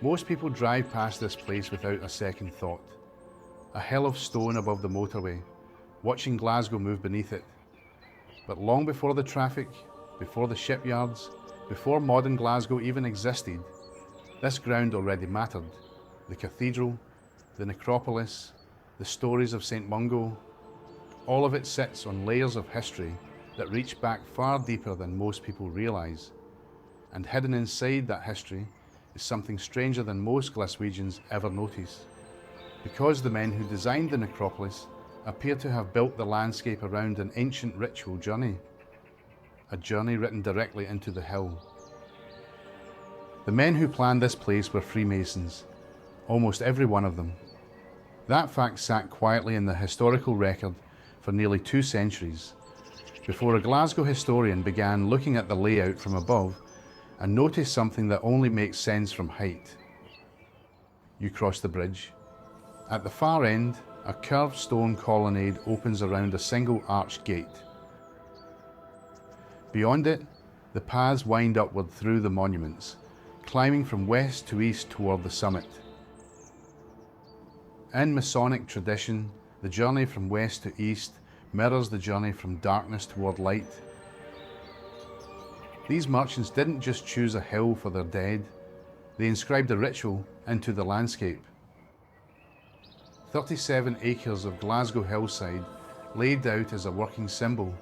Most people drive past this place without a second thought. A hill of stone above the motorway, watching Glasgow move beneath it. But long before the traffic, before the shipyards, before modern Glasgow even existed, this ground already mattered. The cathedral, the necropolis, the stories of St. Mungo, all of it sits on layers of history that reach back far deeper than most people realise. And hidden inside that history is something stranger than most Glaswegians ever notice. Because the men who designed the necropolis appear to have built the landscape around an ancient ritual journey, a journey written directly into the hill. The men who planned this place were Freemasons, almost every one of them. That fact sat quietly in the historical record for nearly 2 centuries, before a Glasgow historian began looking at the layout from above and noticed something that only makes sense from height. You cross the bridge. At the far end, a curved stone colonnade opens around a single arched gate. Beyond it, the paths wind upward through the monuments, climbing from west to east toward the summit. In Masonic tradition, the journey from west to east mirrors the journey from darkness toward light. These merchants didn't just choose a hill for their dead, they inscribed a ritual into the landscape. 37 acres of Glasgow hillside laid out as a working symbol,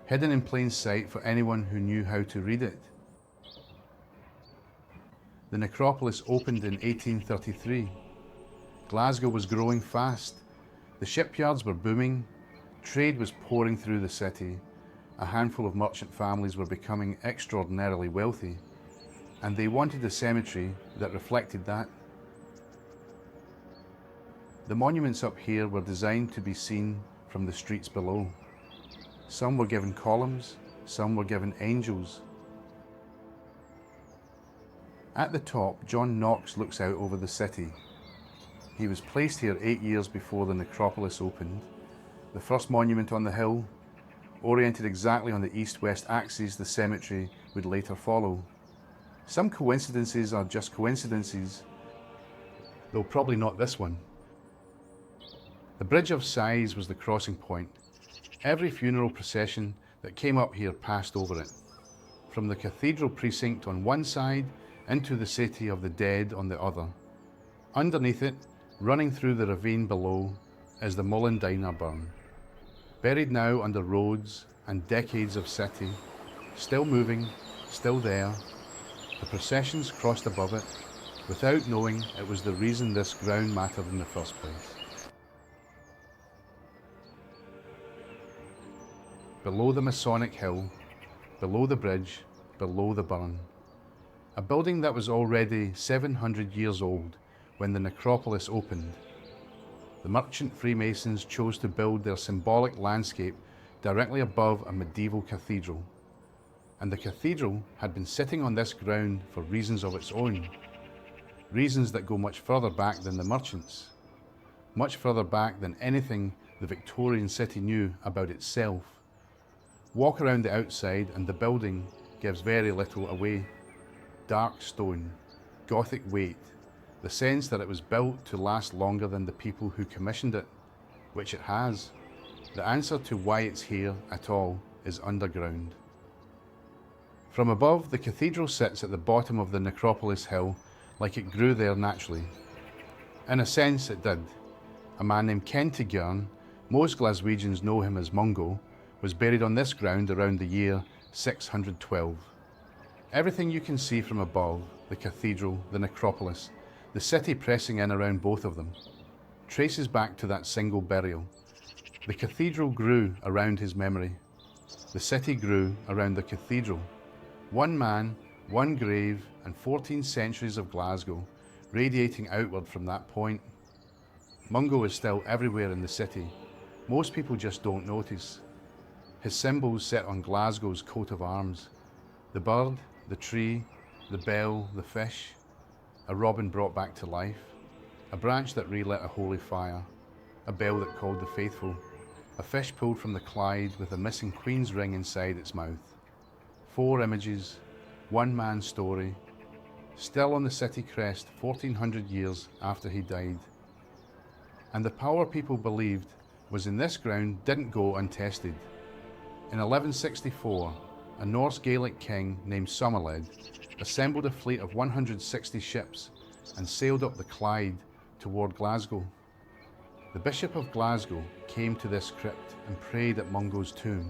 hidden in plain sight for anyone who knew how to read it. The necropolis opened in 1833. Glasgow was growing fast. The shipyards were booming. Trade was pouring through the city. A handful of merchant families were becoming extraordinarily wealthy, and they wanted a cemetery that reflected that. The monuments up here were designed to be seen from the streets below. Some were given columns, some were given angels. At the top, John Knox looks out over the city. He was placed here 8 years before the necropolis opened. The first monument on the hill, oriented exactly on the east-west axis the cemetery would later follow. Some coincidences are just coincidences, though probably not this one. The Bridge of Sighs was the crossing point. Every funeral procession that came up here passed over it. From the cathedral precinct on one side into the city of the dead on the other. Underneath it, running through the ravine below, is the Molendinar Burn. Buried now under roads and decades of city, still moving, still there, the processions crossed above it, without knowing it was the reason this ground mattered in the first place. Below the Masonic Hill, below the bridge, below the burn. A building that was already 700 years old when the necropolis opened. The merchant Freemasons chose to build their symbolic landscape directly above a medieval cathedral. And the cathedral had been sitting on this ground for reasons of its own. Reasons that go much further back than the merchants. Much further back than anything the Victorian city knew about itself. Walk around the outside and the building gives very little away. Dark stone, Gothic weight, the sense that it was built to last longer than the people who commissioned it, which it has. The answer to why it's here at all is underground. From above, the cathedral sits at the bottom of the necropolis hill like it grew there naturally. In a sense, it did. A man named Kentigern, most Glaswegians know him as Mungo, was buried on this ground around the year 612. Everything you can see from above, the cathedral, the necropolis, the city pressing in around both of them, traces back to that single burial. The cathedral grew around his memory. The city grew around the cathedral. One man, one grave, and 14 centuries of Glasgow radiating outward from that point. Mungo is still everywhere in the city. Most people just don't notice. His symbols set on Glasgow's coat of arms. The bird, the tree, the bell, the fish, a robin brought back to life, a branch that relit a holy fire, a bell that called the faithful, a fish pulled from the Clyde with a missing queen's ring inside its mouth. 4 images, one man's story, still on the city crest 1400 years after he died. And the power people believed was in this ground didn't go untested. In 1164, a Norse Gaelic king named Somerled assembled a fleet of 160 ships and sailed up the Clyde toward Glasgow. The Bishop of Glasgow came to this crypt and prayed at Mungo's tomb.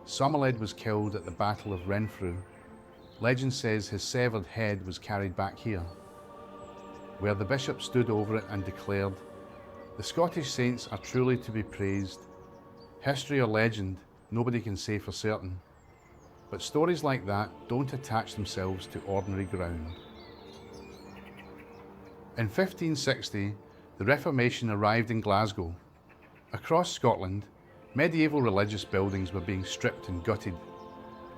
Somerled was killed at the Battle of Renfrew. Legend says his severed head was carried back here, where the bishop stood over it and declared, "The Scottish saints are truly to be praised. History or legend, nobody can say for certain. But stories like that don't attach themselves to ordinary ground." In 1560, the Reformation arrived in Glasgow. Across Scotland, medieval religious buildings were being stripped and gutted,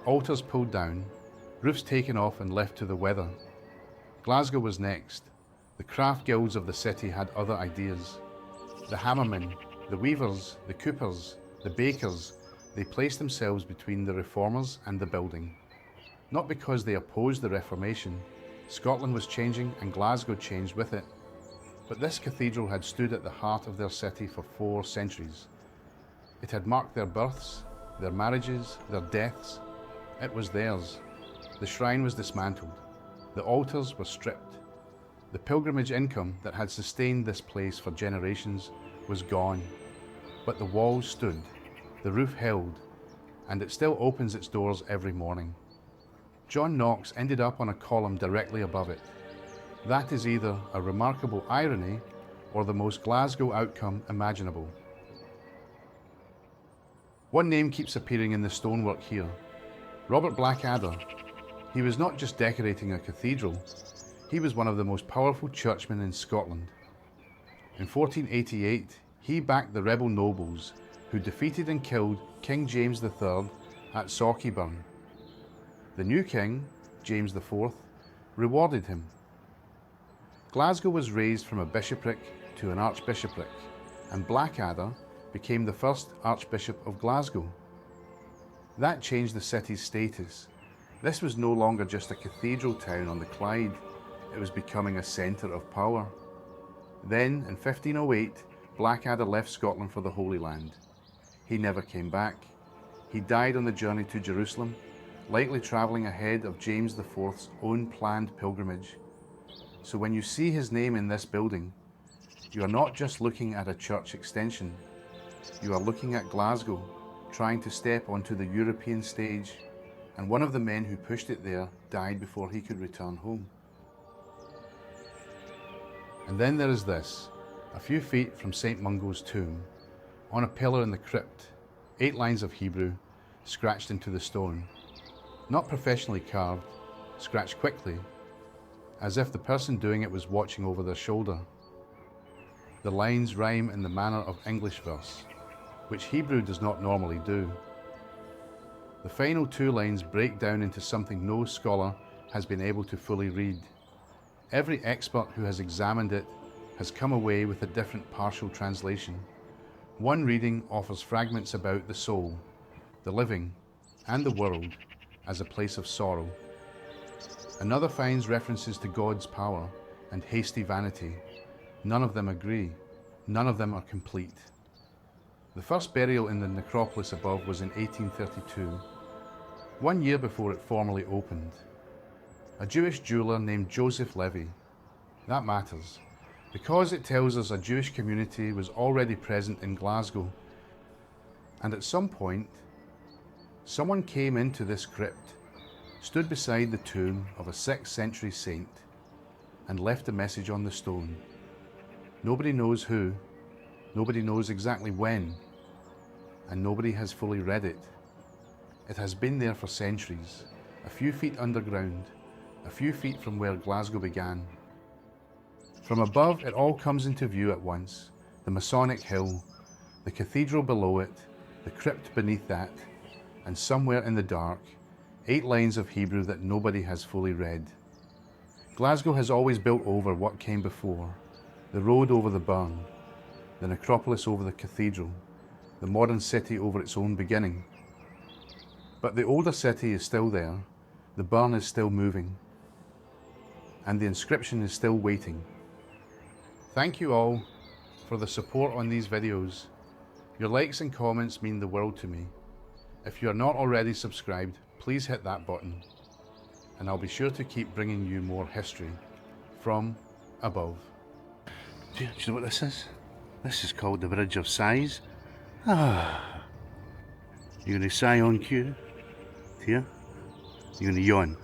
altars pulled down, roofs taken off and left to the weather. Glasgow was next. The craft guilds of the city had other ideas. The hammermen, the weavers, the coopers, the bakers, they placed themselves between the reformers and the building. Not because they opposed the Reformation. Scotland was changing and Glasgow changed with it. But this cathedral had stood at the heart of their city for 4 centuries. It had marked their births, their marriages, their deaths. It was theirs. The shrine was dismantled. The altars were stripped. The pilgrimage income that had sustained this place for generations was gone. But the walls stood, the roof held, and it still opens its doors every morning. John Knox ended up on a column directly above it. That is either a remarkable irony or the most Glasgow outcome imaginable. One name keeps appearing in the stonework here: Robert Blackadder. He was not just decorating a cathedral, he was one of the most powerful churchmen in Scotland. In 1488, he backed the rebel nobles who defeated and killed King James III at Sauchieburn. The new king, James IV, rewarded him. Glasgow was raised from a bishopric to an archbishopric, and Blackadder became the first Archbishop of Glasgow. That changed the city's status. This was no longer just a cathedral town on the Clyde, it was becoming a centre of power. Then, in 1508, Blackadder left Scotland for the Holy Land. He never came back. He died on the journey to Jerusalem, likely travelling ahead of James IV's own planned pilgrimage. So when you see his name in this building, you are not just looking at a church extension, you are looking at Glasgow, trying to step onto the European stage, and one of the men who pushed it there died before he could return home. And then there is this, a few feet from St. Mungo's tomb, on a pillar in the crypt, 8 lines of Hebrew, scratched into the stone. Not professionally carved, scratched quickly, as if the person doing it was watching over their shoulder. The lines rhyme in the manner of English verse, which Hebrew does not normally do. The final 2 lines break down into something no scholar has been able to fully read. Every expert who has examined it has come away with a different partial translation. One reading offers fragments about the soul, the living, and the world as a place of sorrow. Another finds references to God's power and hasty vanity. None of them agree. None of them are complete. The first burial in the Necropolis Above was in 1832, 1 year before it formally opened. A Jewish jeweler named Joseph Levy. That matters, because it tells us a Jewish community was already present in Glasgow. And at some point, someone came into this crypt, stood beside the tomb of a 6th century saint, and left a message on the stone. Nobody knows who, nobody knows exactly when, and nobody has fully read it. It has been there for centuries, a few feet underground, a few feet from where Glasgow began. From above, it all comes into view at once: the Masonic hill, the cathedral below it, the crypt beneath that, and somewhere in the dark, 8 lines of Hebrew that nobody has fully read. Glasgow has always built over what came before: the road over the burn, the necropolis over the cathedral, the modern city over its own beginning. But the older city is still there, the burn is still moving. and the inscription is still waiting. Thank you all for the support on these videos. Your likes and comments mean the world to me. If you are not already subscribed, please hit that button, and I'll be sure to keep bringing you more history from above. Do you know what this is? This is called the Bridge of Sighs. Ah. You're going to sigh on cue? Here? You're going to yawn.